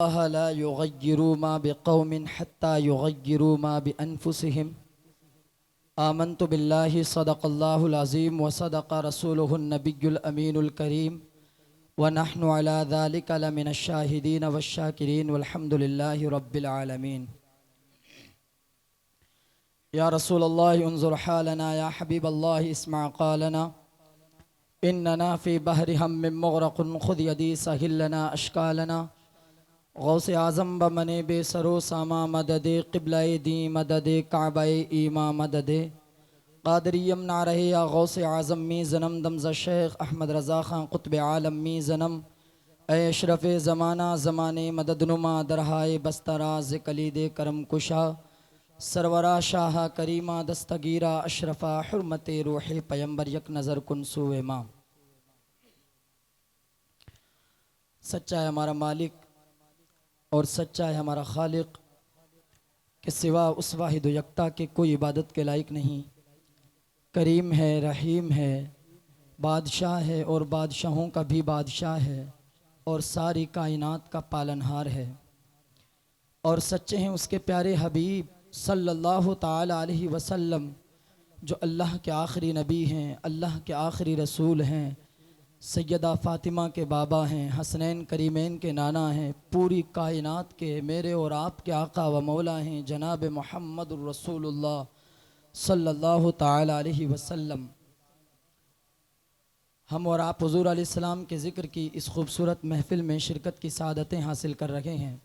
अल्लाह ला युग़य्यिरु मा बिक़ौमिन हत्ता युग़य्यिरु मा बिअन्फुसिहिम। आमन्तु बिल्लाहि सदक़ल्लाहुल अज़ीम व सदक़ रसूलुहुन नबियुल अमीनुल करीम व नहनु अला ज़ालिका लमिनश शाहिदीन वश्शाकिरीन वल्हम्दुलिल्लाहि रब्बिल आलमीन। या रसूलल्लाह उन्ज़ुर हालना या हबीबल्लाह इस्मा क़ालना इन्नना फ़ी बहरि हम्मिन मुग़रक़ुन ख़ुज़ यदी सहिल लना अश्कालना। गौसे आज़म बमने बेसरो सामा मददे क़िबलाए दी मददे काबाए ईमा मददे क़ादरियम ना रहे या गौसे आज़म मी ज़नम दमज़ा शेख अहमद रज़ा ख़ान क़ुत्ब आलम मी ज़नम ए अशरफ़ ज़माना ज़माने मददनुमा दरहाए बस्तराज़ कलीदे करम कुशा सरवरा शाह करीमा दस्तगीरा अशरफ़ा हुर्मत रूह पैगंबर यक नज़र कुन सुए माँ। सच्चा है हमारा मालिक और सच्चा है हमारा खालिक के सिवा उस वाहिद यकता के कोई इबादत के लायक नहीं। करीम है, रहीम है, बादशाह है और बादशाहों का भी बादशाह है और सारी कायनात का पालनहार है। और सच्चे हैं उसके प्यारे हबीब सल्लल्लाहु ताला अलैहि वसल्लम जो अल्लाह के आखिरी नबी हैं, अल्लाह के आखिरी रसूल हैं, सैयदा फ़ातिमा के बाबा हैं, हसनैन करीमैन के नाना हैं, पूरी कायनात के मेरे और आपके आका व मौला हैं जनाब मुहम्मदुर रसूलुल्लाह सल्लल्लाहु ताला अलैहि वसल्लम। हम और आप हुज़ूर अलैहिस्सलाम के ज़िक्र की इस खूबसूरत महफ़िल में शिरकत की सादतें हासिल कर रहे हैं।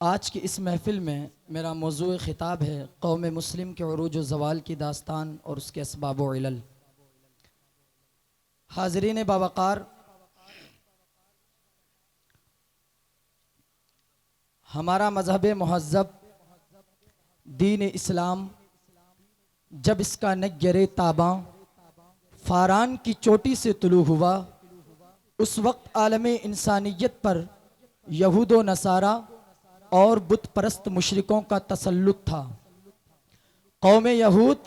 आज की इस महफ़िल में मेरा मौज़ू ख़िताब है कौम मुस्लिम के उरूज व ज़वाल की दास्तान और उसके असबाब व इलल। हाज़रीन बावक़ार, हमारा मज़हब मुहज़्ज़ब दीन इस्लाम जब इसका नग्गर ताबा फ़ारान की चोटी से तुलू हुआ, उस वक्त आलम इंसानियत पर यहूद व नसारा और बुत परस्त मुशरिकों का तसल्लुत था। कौम यहूद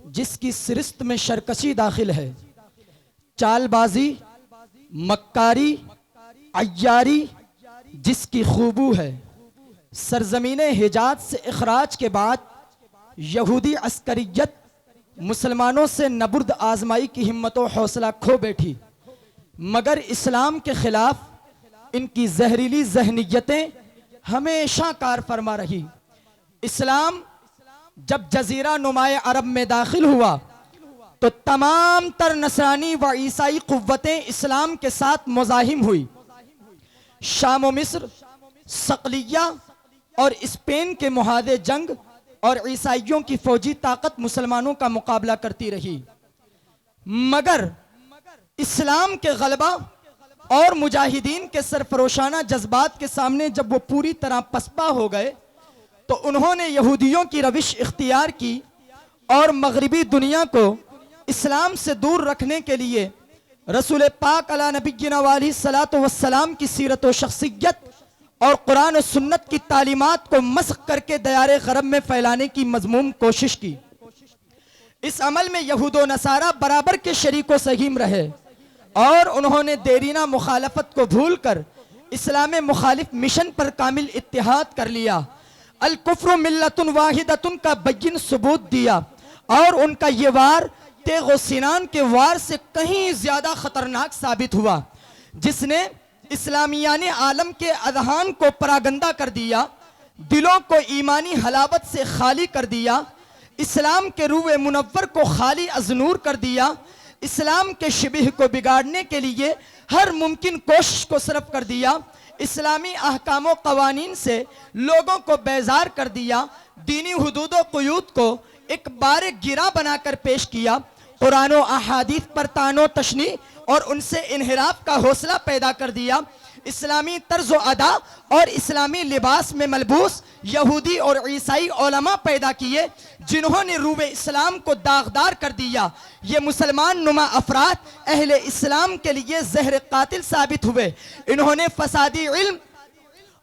जिसकी सिरिस्त में शरकशी दाखिल है, चालबाजी, मक्कारी, अय्यारी जिसकी खूबू है, सरजमीन हिजाज से इखराज के बाद यहूदी अस्करियत मुसलमानों से नबुर्द आजमाई की हिम्मत और हौसला खो बैठी, मगर इस्लाम के खिलाफ इनकी जहरीली जहनीयतें हमेशा कार फरमा रही। इस्लाम जब जजीरा नुमाए अरब में दाखिल हुआ तो तमाम तर नसरानी व ईसाई कुव्वतें इस्लाम के साथ मुज़ाहिम हुई। शाम व मिस्र, सकलिया और स्पेन के मुहादे जंग और ईसाइयों की फौजी ताकत मुसलमानों का मुकाबला करती रही, मगर इस्लाम के गलबा और मुजाहिदीन के सरफरोशाना जज्बात के सामने जब वो पूरी तरह पसपा हो गए तो उन्होंने यहूदियों की रविश इख्तियार की और मगरिबी दुनिया को इस्लाम से दूर रखने के लिए रसूल पाक अला नबीना अलैहिस्सलातु वस्सलाम की सीरत व शख्सियत और कुरान और सुन्नत की तालीमात को मस्ख करके दयारे गरब में फैलाने की मजमूम कोशिश की। इस अमल में यहूद व नसारा बराबर के शरीको सहीम रहे और उन्होंने देरीना मुखालफत को भूल कर इस्लाम मुखालिफ मिशन पर कामिल इत्तिहाद कर लिया। अल कुफ्र मिल्लतुन वाहिदतुन का बय्यिन सबूत दिया और उनका ये वार तेग व सिनान के वार से कहीं ज्यादा खतरनाक साबित हुआ, जिसने इस्लामियान आलम के अज़हान को परागंदा कर दिया, दिलों को ईमानी हलावत से खाली कर दिया, इस्लाम के रूए मुनव्वर को खाली अजनूर कर दिया, इस्लाम के शिबिह को बिगाड़ने के लिए हर मुमकिन कोशिश को सरफ कर दिया, इस्लामी अहकाम व कवानीन से लोगों को बेजार कर दिया, दीनी हुदूद व क़ुयूद को एक बार गिरा बनाकर पेश किया, कुरान व अहादीस पर तानो तशनी और उनसे इन्हिराफ का हौसला पैदा कर दिया, इस्लामी तर्ज व अदा और इस्लामी लिबास में मलबूस यहूदी और ईसाई उलमा पैदा किए जिन्होंने रूए इस्लाम को दागदार कर दिया। ये मुसलमान नुमा अफराद अहले इस्लाम के लिए जहर कातिल साबित हुए। इन्होंने फसादी इल्म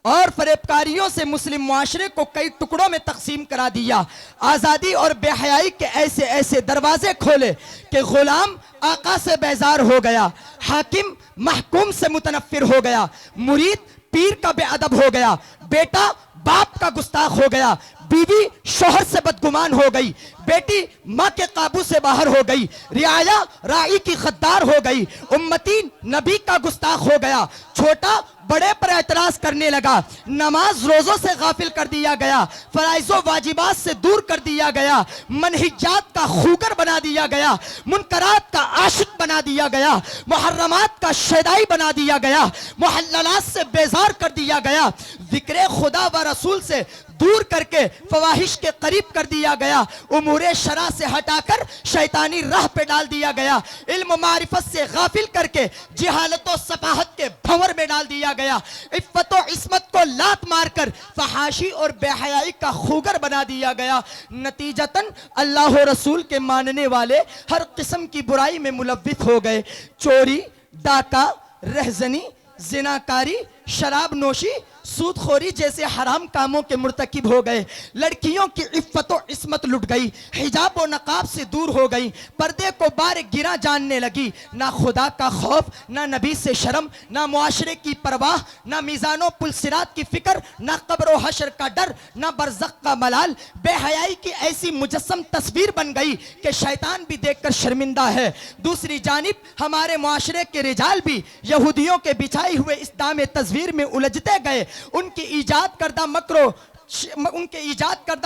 और फरेबकारियों से मुस्लिम मुआशरे को कई टुकड़ों में तकसीम करा दिया। आज़ादी और बेहयाई के ऐसे ऐसे दरवाजे खोले कि गुलाम आका से बेजार हो गया, हाकिम महकूम से मुतनफ्फिर हो गया, मुरीद पीर का बेअदब हो गया, बेटा बाप का गुस्ताख हो गया, बीवी शोहर से बदगुमान हो गई, बेटी माँ के काबू से बाहर हो गई, रियाया राई की गद्दार हो गई, उम्मती नबी का गुस्ताख हो गया, छोटा बड़े पर एतराज करने लगा, नमाज रोजों से गाफिल कर दिया गया, फराइजो वाजिबात से दूर कर दिया गया, मनहिजात का खूगर बना दिया गया, मुनकरात का आशिक बना दिया गया, मुहर्रमात का शैदाई बना दिया गया, मुहल्ललात से बेजार कर दिया गया, जिक्र खुदा व रसूल से दूर करके फवाहिश के करीब कर दिया गया, उमूरे शरा से हटाकर शैतानी राह पे डाल दिया गया, इल्म मारिफत से गाफिल करके जिहालत और सफाहत के भंवर में डाल दिया गया, इफ्फत और इस्मत को लात मारकर फहाशी और बेहयाई का खूगर बना दिया गया। नतीजतन अल्लाह और रसूल के मानने वाले हर किस्म की बुराई में मुलव्विस हो गए। चोरी, डाका, रहजनी, जिनाकारी, शराब नोशी, सूदखोरी जैसे हराम कामों के मुर्तकिब हो गए। लड़कियों की इफ्फत और इस्मत लुट गई, हिजाब और नकाब से दूर हो गई, पर्दे को बार गिरा जानने लगी। ना खुदा का खौफ, ना नबी से शर्म, ना मुआशरे की परवाह, ना मीज़ानो पुलसिरात की फिक्र, ना कब्र व हशर का डर, ना बरज़ख का मलाल। बेहयाई की ऐसी मुजस्सम तस्वीर बन गई कि शैतान भी देखकर शर्मिंदा है। दूसरी जानिब हमारे मुआशरे के रिजाल भी यहूदियों के बिछाई हुए इस दामे तस्वीर में उलझते गए, उनकी ईजाद करदा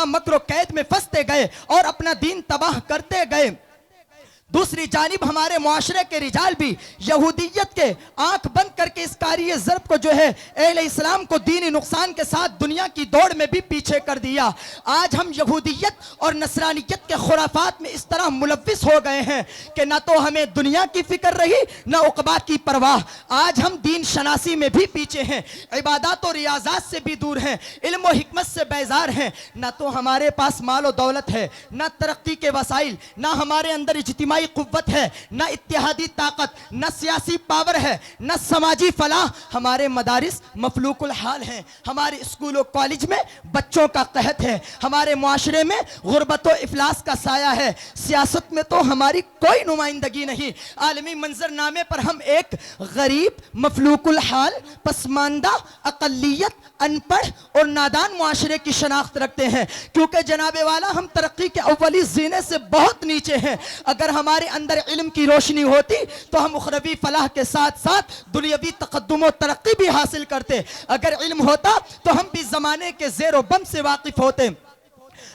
मकरो कैद में फंसते गए और अपना दीन तबाह करते गए। दूसरी जानिब हमारे मुआशरे के रिजाल भी यहूदियत के आंख बंद करके इस कारिये ज़र्ब को जो है अहले इस्लाम को दीनी नुकसान के साथ दुनिया की दौड़ में भी पीछे कर दिया। आज हम यहूदियत और नसरानियत के खुराफात में इस तरह मुलव्विस हो गए हैं कि ना तो हमें दुनिया की फिक्र रही, ना उक़बा की परवाह। आज हम दीन शनासी में भी पीछे हैं, इबादत और रियाजात से भी दूर हैं, इल्म व हिकमत से बेजार हैं। ना तो हमारे पास माल व दौलत है, ना तरक्की के वसाइल, ना हमारे अंदर इज्तिमाई कुव्वत है, न इत्तेहादी ताकत, न सियासी पावर है, न समाजी फलाह। हमारे मदारिस मफलूकुल हाल हैं, हमारे स्कूल और कॉलेज में बच्चों का कहत है, हमारे मुआशरे में गुर्बत और इफलास का साया है, सियासत में तो हमारी कोई नुमाइंदगी नहीं। आलमी मंजरनामे पर हम एक गरीब, मफलूकुल हाल, पसमानदा, अकलियत, अनपढ़ और नादान मुआशरे की शनाख्त रखते हैं, क्योंकि जनाबे वाला हम तरक्की के अव्वली ज़ीने से बहुत नीचे हैं। अगर हमारे अंदर इल्म की रोशनी होती तो हम उखरवी फलाह के साथ साथ दुनियावी तकद्दुम और तरक्की भी हासिल करते। अगर इल्म होता तो हम भी ज़माने के ज़ेरो बम से वाकिफ होते।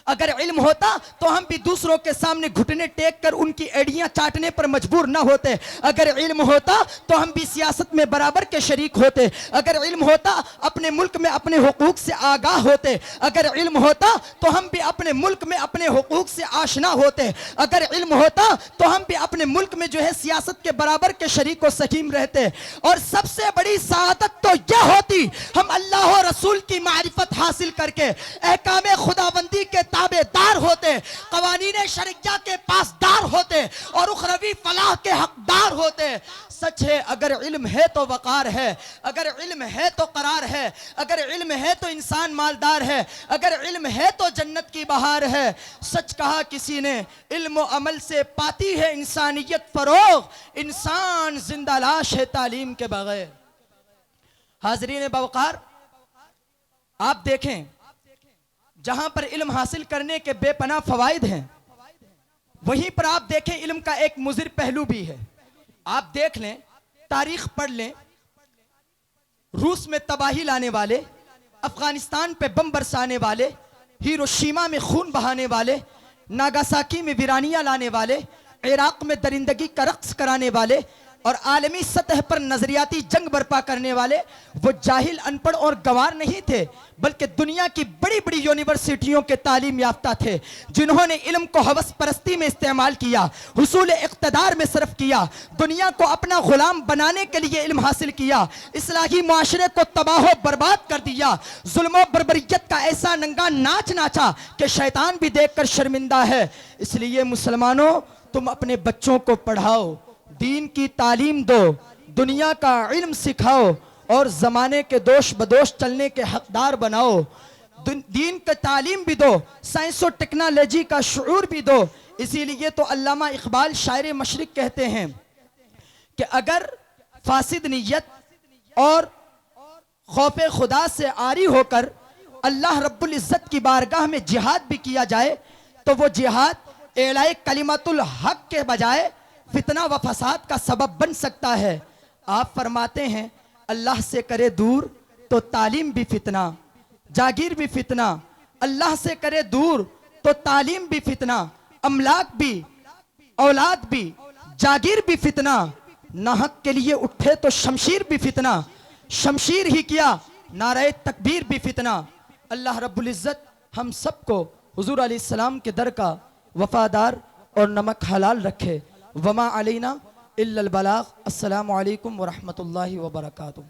अगर इल्म होता तो हम भी दूसरों के सामने घुटने टेक कर उनकी एड़ियां चाटने पर मजबूर न होते। अगर इल्म होता तो हम भी सियासत में बराबर के शरीक होते। अगर इल्म होता अपने मुल्क में अपने हुकूक से आगाह होते। अगर इल्म होता तो हम भी अपने मुल्क में अपने हुकूक से आशना होते। अगर इल्म होता तो हम भी अपने मुल्क में जो है सियासत के बराबर के शरीक व सकीम रहते। और सबसे बड़ी सआदत तो यह होती हम अल्लाह और रसूल की मारिफत हासिल करके अहकाम खुदाबंदी के ताबेदार होते, कवानीने शरिया के पासदार होते और उखरवी फलाह के हकदार होते। सच है, अगर इल्म है तो वकार है, अगर इल्म है तो करार है, अगर इल्म है तो इंसान मालदार है, अगर इल्म है तो जन्नत की बहार है। सच कहा किसी ने, इल्म व अमल से पाती है इंसानियत फरोग, इंसान जिंदा लाश है तालीम के बगैर। हाजरीन बवकार, आप देखें जहां पर इल्म हासिल करने के बेपनाह फवाइद हैं, वहीं पर आप देखें इल्म का एक मुज़िर पहलू भी है। आप देख लें, तारीख पढ़ लें, रूस में तबाही लाने वाले, अफगानिस्तान पे बम बरसाने वाले, हिरोशिमा में खून बहाने वाले, नागासाकी में वीरानियां लाने वाले, इराक में दरिंदगी का रक्स कराने वाले और आलमी सतह पर नजरियाती जंग बर्पा करने वाले वो जाहिल, अनपढ़ और गंवार नहीं थे, बल्कि दुनिया की बड़ी बड़ी यूनिवर्सिटियों के तालीम याफ्ता थे, जिन्होंने इल्म को हवस परस्ती में इस्तेमाल किया, हुसूल इक़्तिदार में सर्फ किया, दुनिया को अपना गुलाम बनाने के लिए इल्म हासिल किया, इस्लाही मुआशरे को तबाह बर्बाद कर दिया, जुल्म बर्बरियत का ऐसा नंगा नाच नाचा कि शैतान भी देखकर शर्मिंदा है। इसलिए मुसलमानों, तुम अपने बच्चों को पढ़ाओ, दीन की तालीम दो, दुनिया का इल्म सिखाओ और ज़माने के दोष बदोश चलने के हकदार बनाओ। दीन का तालीम भी दो, साइंस और टेक्नोलॉजी का शऊर भी दो। इसीलिए तो अल्लामा इकबाल शायर मशरिक कहते हैं कि अगर फासिद नीयत और खौफ खुदा से आरी होकर अल्लाह रब्बुल इज़्ज़त की बारगाह में जिहाद भी किया जाए तो वो जिहाद एलाए कलिमतुल हक के बजाय फितना व फसाद का सबब बन सकता है। आप फरमाते हैं अल्लाह से करे दूर तो तालीम भी फितना, जागीर भी फितना। अल्लाह से करे दूर तो तालीम भी फितना, अमलाक भी, औलाद भी, जागीर भी फितना। नाहक के लिए उठे तो शमशीर भी फितना, शमशीर ही किया नारे तकबीर भी फितना। अल्लाह रब्बुल इज़्ज़त हम सबको हुजूर अलैहिस्सलाम के दर का वफादार और नमक हलाल रखे। वमा अलैना इल्लल बलाग। अस्सलामु अलैकुम व रहमतुल्लाहि व बरकातुहू।